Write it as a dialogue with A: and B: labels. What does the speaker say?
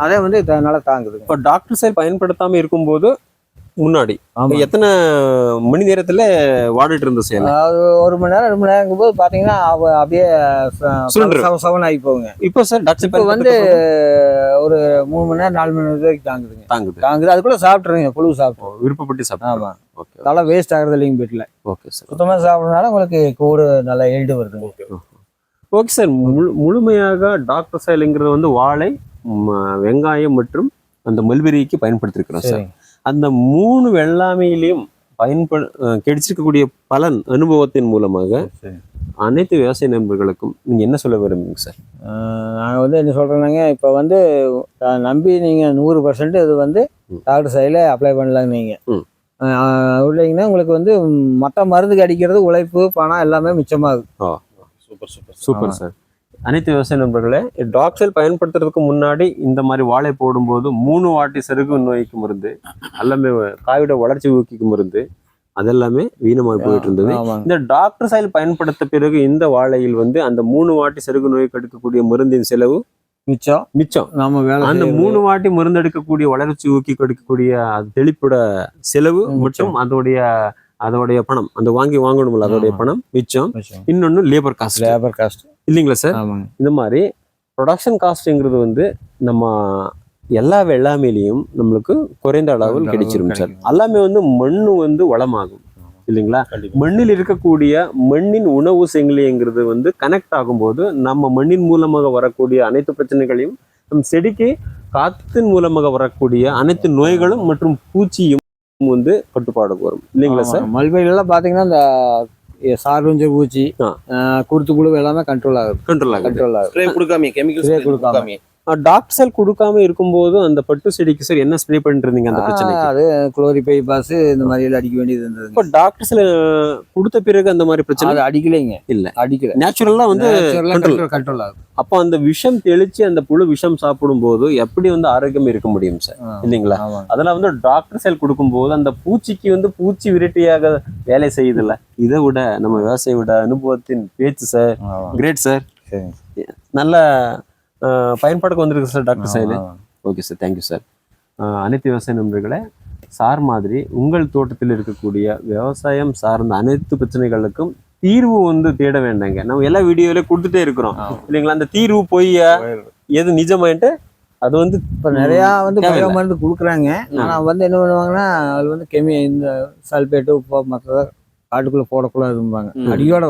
A: அதே வந்து நல்லா தாங்குது.
B: இப்போ டாக்டர் சைல் பயன்படுத்தாம இருக்கும்போது முன்னாடி எத்தனை மணி நேரத்துல வாடிட்டு இருந்த சேலை?
A: அதாவது 1 மணி நேரம் 2 மணி நேரம் போது பாத்தீங்கன்னா அப்படியே சவன் ஆகி போகுங்க.
B: இப்போ சார் டாக்டர்
A: இப்போ வந்து ஒரு 3 மணி நேரம் 4 மணி நேரம் வரைக்கும் தாங்குது. அது கூட சாப்பிட்றீங்க, புழு சாப்பிட்றோம்,
B: விருப்பப்பட்டு சாப்பிடும்.
A: ஆமா, நல்லா வேஸ்ட் ஆகுறது இல்லைங்க வீட்டுல.
B: Okay sir.
A: சுத்தமா சாப்பிட்றதுனால உங்களுக்கு கூடு நல்லா ஈல்டு வருது.
B: Okay sir. முழுமையாக டாக்டர் சைலுங்கிறது வந்து வாழை, வெங்காயம் மற்றும் அந்த மல்பெரிக்கு பயன்படுத்திருக்கிறோம் சார். அந்த 3 வெள்ளாமையிலையும் கிடைச்சிருக்கக்கூடிய பலன் அனுபவத்தின் மூலமாக அனைத்து விவசாய நண்பர்களுக்கும் நீங்க என்ன சொல்ல விரும்புங்க சார்?
A: நாங்கள் வந்து என்ன சொல்றோம்னாங்க, இப்போ வந்து நம்பி நீங்க 100% இது வந்து டாக்டர் சைடில் அப்ளை பண்ணலாங்க. நீங்க உள்ளீங்கன்னா உங்களுக்கு வந்து மற்ற மருந்துக்கு அடிக்கிறது உழைப்பு பணம் எல்லாமே மிச்சமாகுது.
B: Super sir. அனைத்து விவசாய நண்பர்களே, டாக்டர் பயன்படுத்துறதுக்கு முன்னாடி இந்த மாதிரி வாழை போடும்போது 3 வாட்டி செருகு நோய்க்கு மருந்து, எல்லாமே காயோட வளர்ச்சி ஊக்கிக்கு மருந்து, அதெல்லாமே வீணமாக போயிட்டு இருந்தது. இந்த டாக்டர் சைல் பயன்படுத்த பிறகு இந்த வாழையில் வந்து அந்த 3 வாட்டி செருகு நோய்க்கு எடுக்கக்கூடிய மருந்தின் செலவு மிச்சம். அந்த 3 வாட்டி மருந்து எடுக்கக்கூடிய வளர்ச்சி ஊக்கி எடுக்கக்கூடிய தெளிப்போட செலவு மற்றும் அதோடைய பணம், அந்த வாங்கணும்ல அதோடைய பணம் மிச்சம். இன்னொன்னு லேபர் காஸ்ட் இல்லைங்களா சார்? இந்த மாதிரி ப்ரொடக்ஷன் காஸ்ட்ங்கிறது வந்து நம்ம எல்லா வெள்ளாமையிலையும் நம்மளுக்கு குறைந்த அளவில் கிடைச்சிரும் சார். எல்லாமே வந்து மண்ணு வந்து வளமாகும் இல்லைங்களா? மண்ணில் இருக்கக்கூடிய மண்ணின் உணவு செங்கிலிங்கிறது வந்து கனெக்ட் ஆகும்போது நம்ம மண்ணின் மூலமாக வரக்கூடிய அனைத்து பிரச்சனைகளையும் நம் செடிக்கு காத்தின் மூலமாக வரக்கூடிய அனைத்து நோய்களும் மற்றும் பூச்சியும் வந்து கட்டுப்பாடு வரும் இல்லைங்களா சார்?
A: மல்பெரிலாம் பாத்தீங்கன்னா இந்த சார்வஞ்ச பூச்சி, குருத்து குழு எல்லாமே கண்ட்ரோல் ஆகுது.
C: ஸ்ப்ரே கொடுக்காம, கெமிக்கல் கொடுக்காம
B: டாக்டர் செல் கொடுக்காம இருக்கும்போது அந்த பட்டு செடிக்கு சார் என்ன ஸ்ப்ரே பண்ணிட்டு இருந்தீங்க? அந்த பிரச்சனை
A: அது குளோரிபைபாஸ் இந்த மாதிரி எல்லாம் அடிக்க வேண்டியது இருந்தது.
B: இப்போ டாக்டர் செல் கொடுத்த பிறகு அந்த மாதிரி பிரச்சனை
A: அடிக்கலைங்க.
B: அடிக்கல, நேச்சுரலா வந்து
A: கண்ட்ரோல் ஆகுது.
B: அப்போ அந்த விஷம் தெளிச்சு அந்த புழு விஷம் சாப்பிடும் போது எப்படி வந்து ஆரோக்கியம் இருக்க முடியும் சார்? இல்லைங்களா? அதெல்லாம் வந்து டாக்டர் செல் கொடுக்கும்போது அந்த பூச்சிக்கு வந்து பூச்சி விரட்டியாக வேலை செய்யுதுல்ல. இதை விட நம்ம விவசாய விட அனுபவத்தின் பேச்சு சார். Great sir. நல்ல பயன்பாடுக்கு வந்துருக்கு sir doctor Sailu. Okay sir, thank you sir. அனைத்து விவசாய நண்பர்களே, சார் மாதிரி உங்கள் தோட்டத்தில் இருக்கக்கூடிய விவசாயம் சார்ந்த அனைத்து பிரச்சனைகளுக்கும் தீர்வு வந்து தேட வேண்டாங்க. நம்ம எல்லா வீடியோல கொடுத்துட்டே இருக்கிறோம் இல்லைங்களா? அந்த தீர்வு போய் எது நிஜமாயிட்டு அது வந்து
A: இப்போ நிறையா வந்து பயோ மருந்து கொடுக்குறாங்க. ஆனால் வந்து என்ன பண்ணுவாங்கன்னா, அது வந்து இந்த சல்பேட்டு உப்பு மற்ற காட்டுக்குள்ளே போடக்கூடாதும்பாங்க. அடியோட